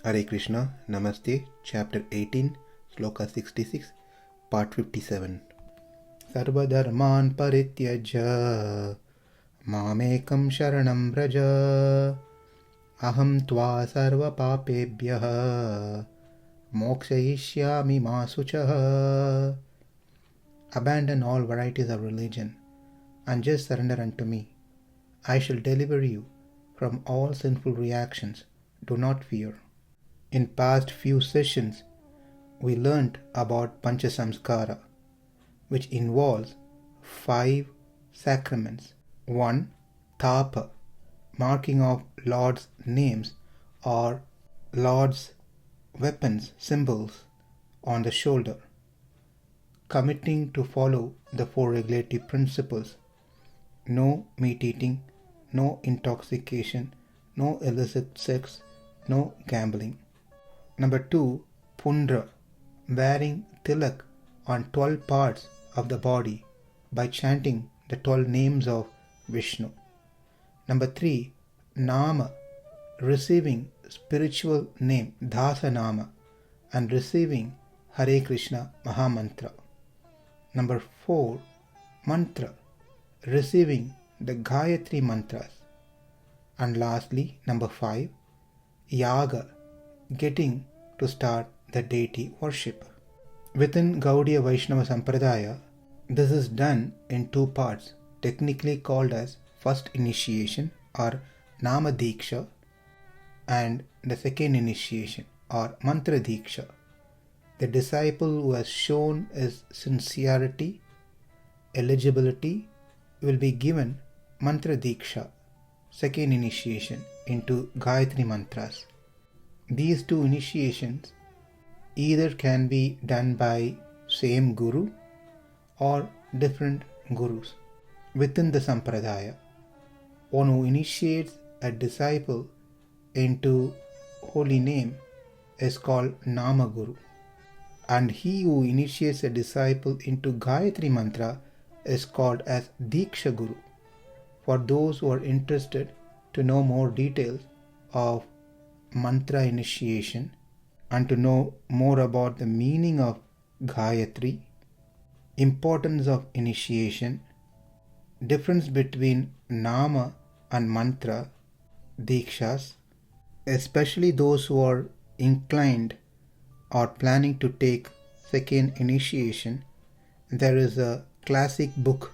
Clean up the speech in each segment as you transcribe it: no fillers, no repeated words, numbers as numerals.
Hare Krishna, Namaste, Chapter 18, Sloka 66, Part 57. Sarva-dharmān parityajya, ekaṁ śaraṇaṁ vraja, ahaṁ sarva-pāpebhyo, mokṣayiṣyāmi śucaḥ. Abandon all varieties of religion and just surrender unto me. I shall deliver you from all sinful reactions. Do not fear. In past few sessions, we learnt about Pancha Samskara, which involves 5 sacraments. 1. Tapa, marking of Lord's names or Lord's weapons, symbols on the shoulder. Committing to follow the 4 regulative principles. No meat eating, no intoxication, no illicit sex, no gambling. Number 2. Pundra, wearing tilak on 12 parts of the body by chanting the 12 names of Vishnu. Number 3. Nama, receiving spiritual name Dasa Nama and receiving Hare Krishna Mahamantra. Number 4. Mantra, receiving the Gayatri mantras. And lastly, number 5. Yaga, getting to start the deity worship. Within Gaudiya Vaishnava Sampradaya, this is done in 2 parts, technically called as first initiation or Nama Diksha and the second initiation or Mantra Diksha. The disciple who has shown his sincerity, eligibility, will be given Mantra Diksha, second initiation into Gayatri Mantras. These 2 initiations either can be done by same guru or different gurus. Within the Sampradaya, one who initiates a disciple into holy name is called Nama Guru, and he who initiates a disciple into Gayatri Mantra is called as Diksha Guru. For those who are interested to know more details of mantra initiation and to know more about the meaning of Gayatri, importance of initiation, difference between Nama and Mantra Dikshas, especially those who are inclined or planning to take second initiation, there is a classic book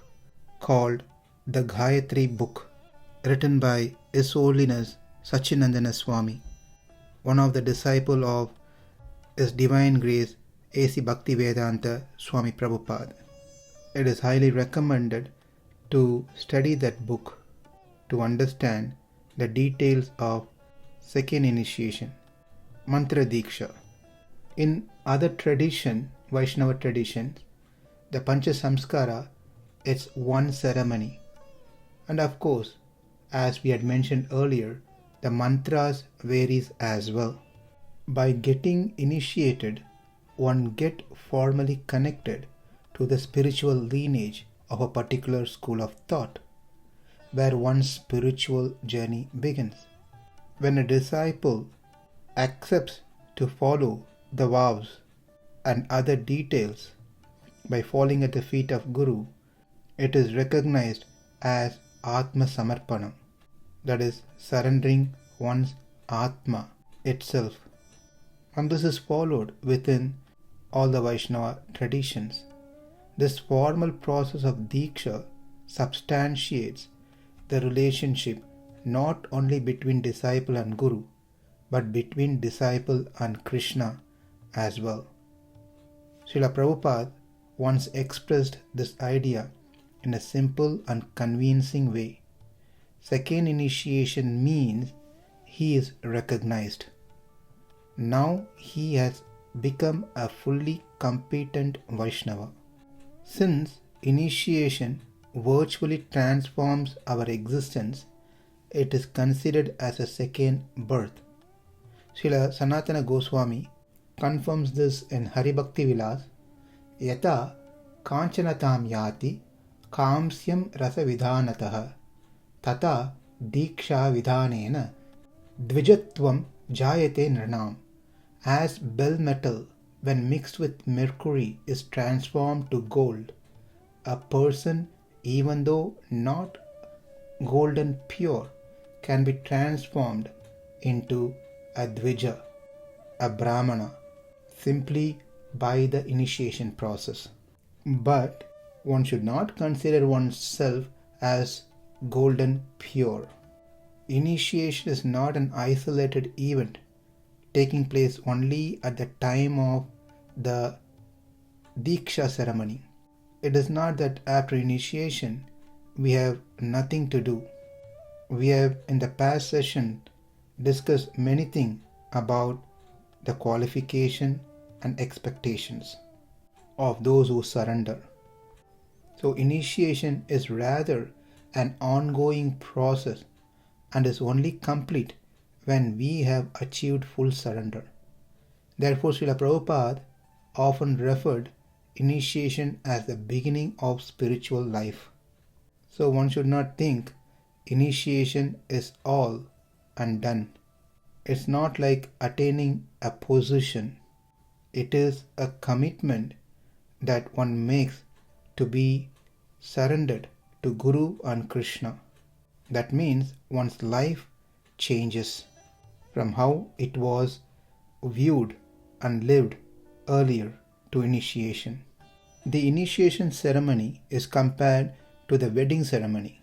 called the Gayatri Book, written by His Holiness Sachinandana Swami, one of the disciple of His Divine Grace A.C. Bhaktivedanta Swami Prabhupada. It is highly recommended to study that book to understand the details of second initiation, Mantra Diksha. In other tradition, Vaishnava traditions, the Pancha Samskara is one ceremony. And of course, as we had mentioned earlier, the mantras varies as well. By getting initiated, one get formally connected to the spiritual lineage of a particular school of thought, where one's spiritual journey begins. When a disciple accepts to follow the vows and other details by falling at the feet of Guru, it is recognized as Atma Samarpanam, that is, surrendering one's Atma itself. And this is followed within all the Vaishnava traditions. This formal process of Diksha substantiates the relationship not only between disciple and Guru, but between disciple and Krishna as well. Srila Prabhupada once expressed this idea in a simple and convincing way. Second initiation means he is recognized. Now he has become a fully competent Vaishnava. Since initiation virtually transforms our existence, it is considered as a second birth. Srila Sanatana Goswami confirms this in Hari Bhakti Vilas, Yata Kanchanatam Yati Kamsyam Rasa Vidhanatah Tata Diksha Vidhanena Dvijatvam jayate nirnam. As bell metal, when mixed with mercury, is transformed to gold, a person, even though not golden pure, can be transformed into a dvija, a brahmana, simply by the initiation process. But one should not consider oneself as golden pure. Initiation is not an isolated event taking place only at the time of the Diksha ceremony. It is not that after initiation we have nothing to do. We have in the past session discussed many things about the qualification and expectations of those who surrender. So initiation is rather an ongoing process and is only complete when we have achieved full surrender. Therefore, Srila Prabhupada often referred initiation as the beginning of spiritual life. So one should not think initiation is all and done. It's not like attaining a position. It is a commitment that one makes to be surrendered to Guru and Krishna. That means one's life changes from how it was viewed and lived earlier to initiation. The initiation ceremony is compared to the wedding ceremony.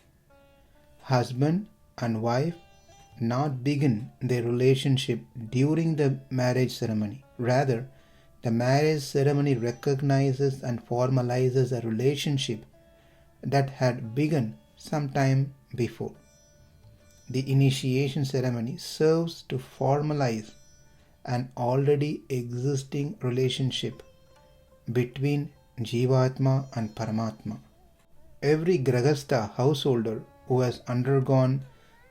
Husband and wife not begin their relationship during the marriage ceremony. Rather, the marriage ceremony recognizes and formalizes a relationship that had begun some time before. The initiation ceremony serves to formalize an already existing relationship between Jivatma and Paramatma. Every Grahastha householder who has undergone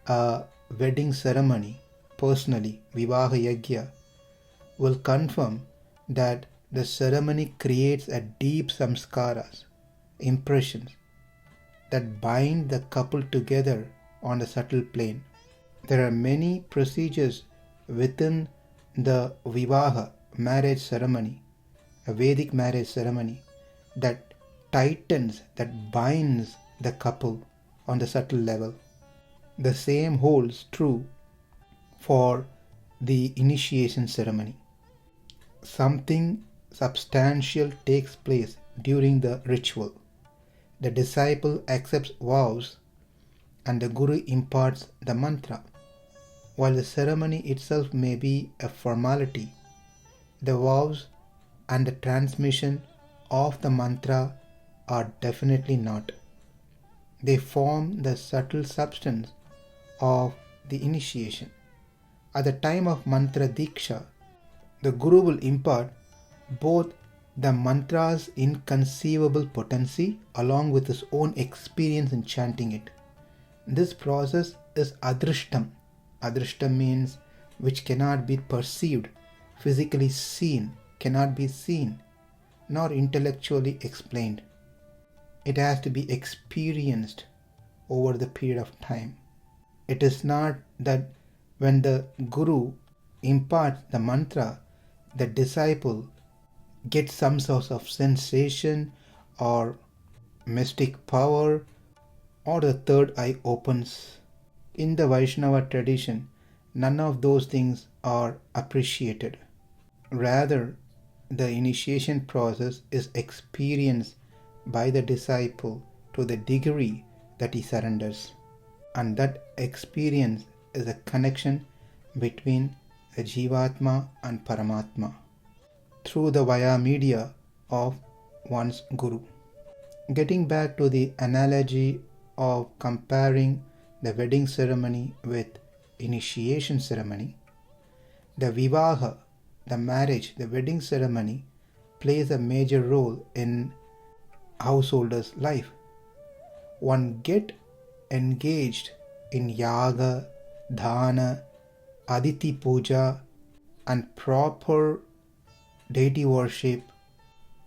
a wedding ceremony personally, Vivaha Yajna, will confirm that the ceremony creates a deep samskaras, impressions, that bind the couple together on the subtle plane. There are many procedures within the Vivaha marriage ceremony, a Vedic marriage ceremony, that tightens, that binds the couple on the subtle level. The same holds true for the initiation ceremony. Something substantial takes place during the ritual. The disciple accepts vows and the Guru imparts the mantra. While the ceremony itself may be a formality, the vows and the transmission of the mantra are definitely not. They form the subtle substance of the initiation. At the time of mantra diksha, the Guru will impart both the mantra's inconceivable potency along with his own experience in chanting it. This process is adrishtam. Adrishtam means which cannot be perceived, physically seen, cannot be seen, nor intellectually explained. It has to be experienced over the period of time. It is not that when the Guru imparts the mantra, the disciple gets some sort of sensation or mystic power or the third eye opens. In the Vaishnava tradition, none of those things are appreciated. Rather, the initiation process is experienced by the disciple to the degree that he surrenders. And that experience is a connection between the Jivatma and Paramatma through the via media of one's Guru. Getting back to the analogy of comparing the wedding ceremony with initiation ceremony, the Vivaha, the marriage, the wedding ceremony plays a major role in householder's life. One get engaged in yaga, dhana, aditi puja and proper deity worship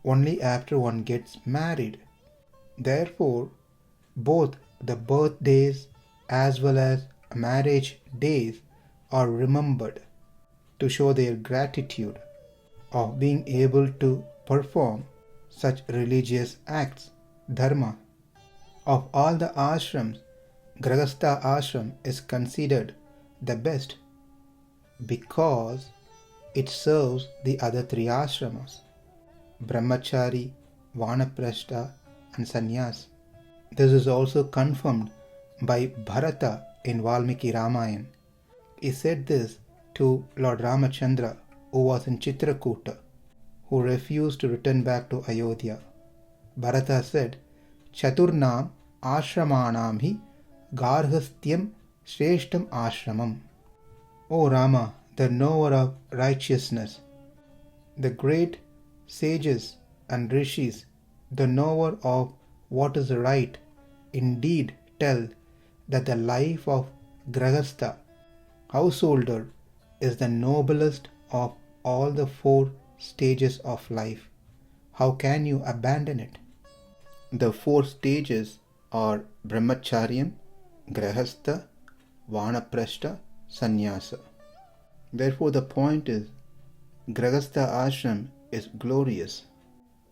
only after one gets married. Therefore, both the birthdays as well as marriage days are remembered to show their gratitude of being able to perform such religious acts, dharma. Of all the ashrams, Grahastha ashram is considered the best because it serves the other three ashramas, brahmachari, vanaprastha and sannyas. This is also confirmed by Bharata in Valmiki Ramayana. He said this to Lord Ramachandra, who was in Chitrakuta, who refused to return back to Ayodhya. Bharata said, Chaturnam ashramanam hi garhasthyam shreshtam ashramam. O Rama, the knower of righteousness, the great sages and rishis, the knower of what is right, indeed tell that the life of Grahastha, householder, is the noblest of all the four stages of life. How can you abandon it? The four stages are brahmacharyam, grahastha, vanaprastha, sannyasa. Therefore the point is, Grahastha ashram is glorious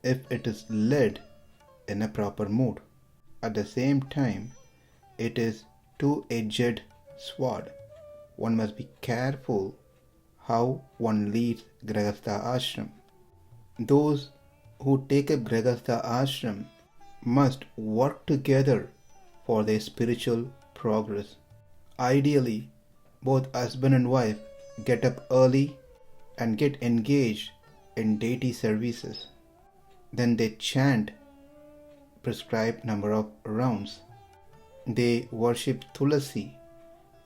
if it is led in a proper mood. At the same time, it is two-edged sword. One must be careful how one leads Grahastha ashram. Those who take up Grahastha ashram must work together for their spiritual progress. Ideally, both husband and wife get up early and get engaged in deity services. Then they chant prescribed number of rounds. They worship Tulasi.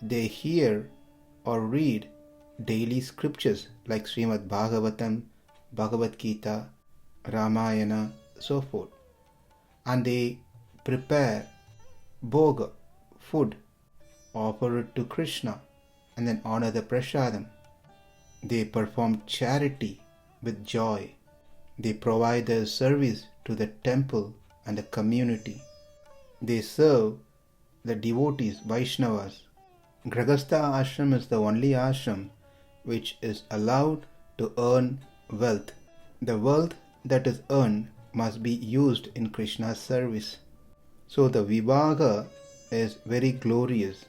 They hear or read daily scriptures like Srimad Bhagavatam, Bhagavad Gita, Ramayana, so forth. And they prepare bhoga, food, offer it to Krishna, and then honor the prasadam. They perform charity with joy. They provide their service to the temple and the community. They serve the devotees, Vaishnavas. Grahastha ashram is the only ashram which is allowed to earn wealth. The wealth that is earned must be used in Krishna's service. So the vivaha is very glorious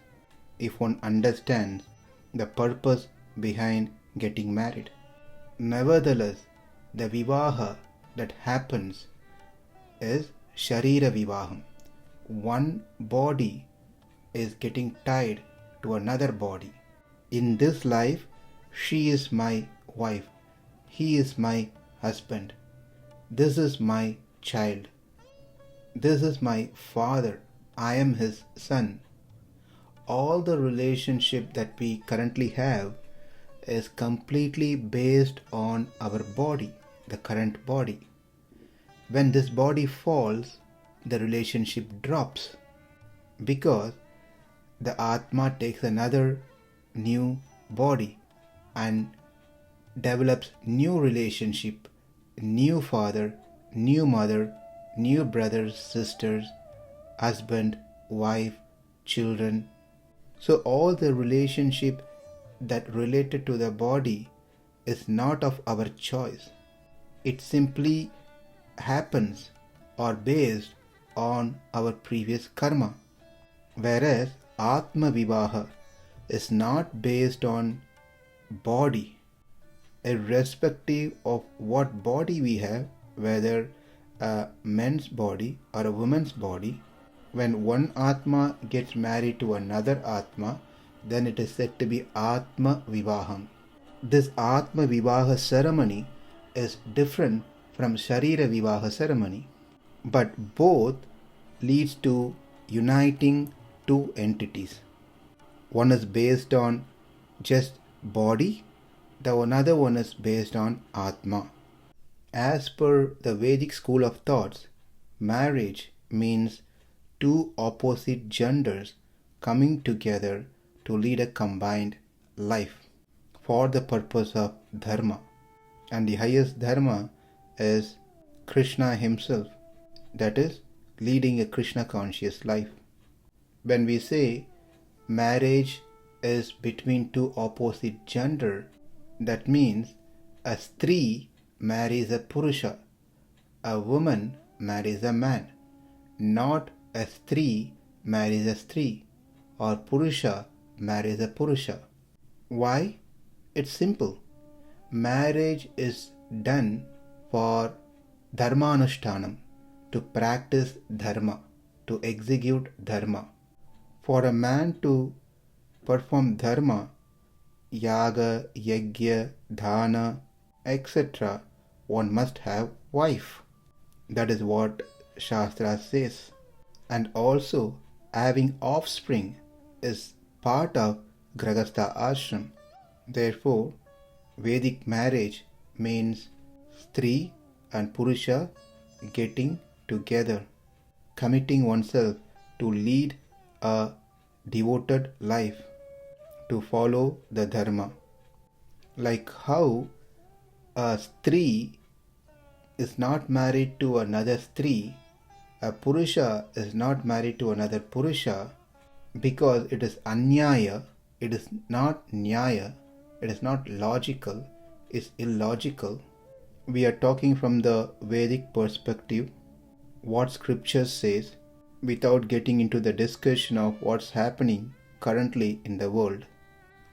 if one understands the purpose behind getting married. Nevertheless, the vivaha that happens is sharira vivaham. One body is getting tied to another body. In this life, she is my wife, he is my husband, this is my child, this is my father, I am his son. All the relationship that we currently have is completely based on our body, the current body. When this body falls, the relationship drops because the Atma takes another new body and develops new relationship, new father, new mother, new brothers, sisters, husband, wife, children. So all the relationship that related to the body is not of our choice. It simply happens or based on our previous karma. Whereas Atma Vivaha is not based on body. Irrespective of what body we have, whether a man's body or a woman's body, when one Atma gets married to another Atma, then it is said to be Atma Vivaham. This Atma Vivaha ceremony is different from Sharira Vivaha ceremony, but both leads to uniting two entities. One is based on just body, the another one is based on Atma. As per the Vedic school of thoughts, marriage means two opposite genders coming together to lead a combined life for the purpose of dharma. And the highest dharma is Krishna himself, that is, leading a Krishna conscious life. When we say marriage is between two opposite gender, That means a strī marries a purusha, a woman marries a man, not a strī marries a strī or purusha marries a purusha. Why? It's simple. Marriage is done for dharmanushthanam, to practice dharma, to execute dharma. For a man to perform dharma, yaga, yajna, dhana, etc., one must have wife. That is what Shastra says. And also having offspring is part of grahastha ashram. Therefore, Vedic marriage means strī and purusha getting together, committing oneself to lead a devoted life, to follow the dharma. Like how a strī is not married to another strī, a purusha is not married to another purusha, because it is anyaya, it is not nyaya, it is not logical, it's illogical. We are talking from the Vedic perspective, what scripture says, without getting into the discussion of what's happening currently in the world.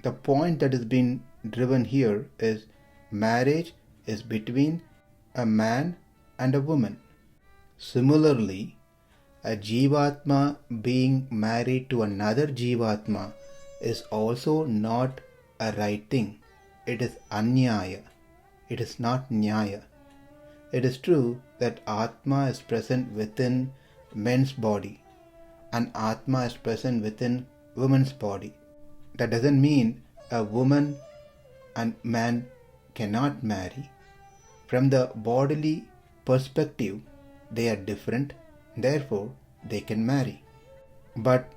The point that is being driven here is marriage is between a man and a woman. Similarly, a jivatma being married to another jivatma is also not a right thing. It is anyaya. It is not nyaya. It is true that Atma is present within men's body and Atma is present within woman's body. That doesn't mean a woman and man cannot marry. From the bodily perspective, they are different, therefore they can marry. But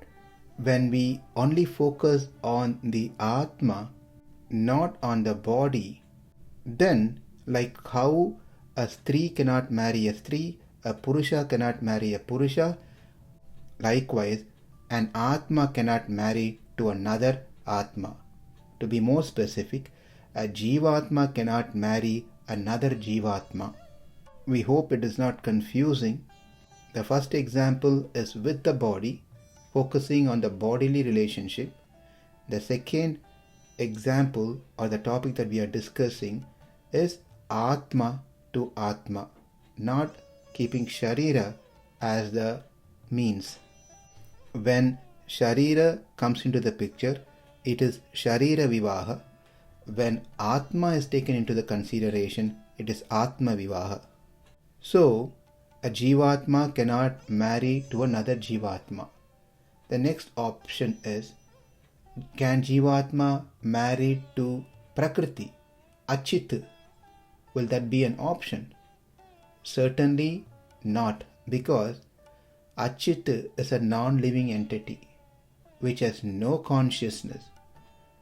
when we only focus on the Atma, not on the body, then like how a strī cannot marry a strī, a purusha cannot marry a purusha, likewise an Atma cannot marry to another Atma. To be more specific, a jivatma cannot marry another jivatma. We hope it is not confusing. The first example is with the body, focusing on the bodily relationship. The second example or the topic that we are discussing is Atma to Atma, not keeping Sharira as the means. When Sharira comes into the picture, it is Sharira Vivaha. When Atma is taken into the consideration, it is Atma Vivaha. So, a Jivatma cannot marry to another Jivatma. The next option is, can Jivatma marry to Prakriti, Achit? Will that be an option? Certainly not, because Achit is a non-living entity which has no consciousness.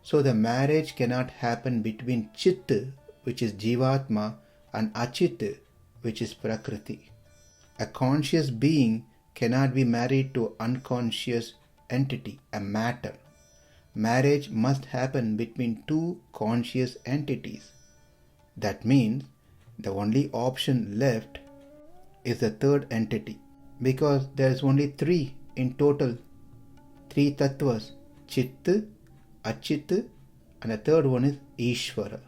So the marriage cannot happen between Chit, which is Jivatma, and Achit, which is Prakriti. A conscious being cannot be married to unconscious entity, a matter. Marriage must happen between two conscious entities. That means the only option left is the third entity, because there is only three in total. Three tattvas, Chit, Achit, and the third one is Ishvara,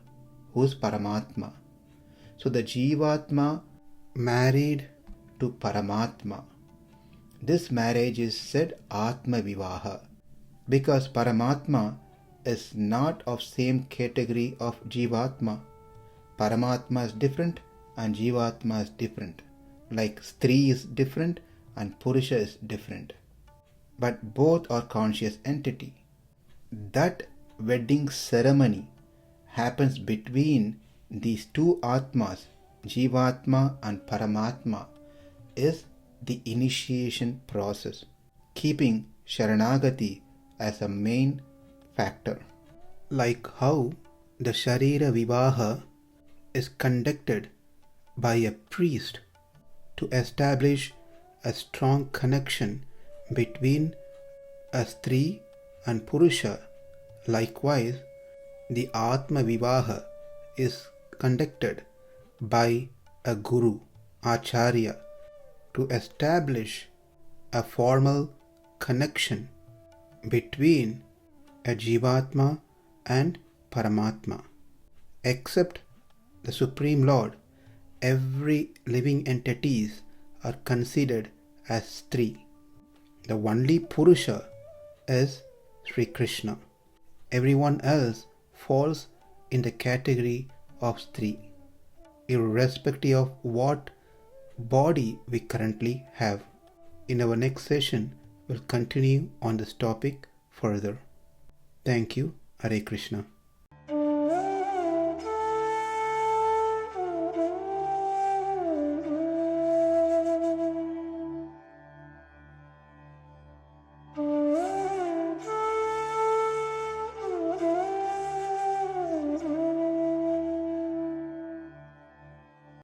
who is Paramatma. So the Jivatma married to Paramatma. This marriage is said Atma Vivaha, because Paramatma is not of same category of Jivatma. Paramatma is different and Jivatma is different. Like Strī is different and Purusha is different. But both are conscious entity. That wedding ceremony happens between these two Atmas, Jivatma and Paramatma, is the initiation process, keeping Sharanagati as a main factor. Like how the Sharira Vivaha is conducted by a priest to establish a strong connection between a Strī and Purusha. Likewise, the Atma Vivaha is conducted by a guru, acharya, to establish a formal connection between a jivatma and Paramatma. Except the Supreme Lord, every living entities are considered as three. The only Purusha is Sri Krishna. Everyone else falls in the category of three, irrespective of what body we currently have. In our next session, we'll continue on this topic further. Thank you. Hare Krishna.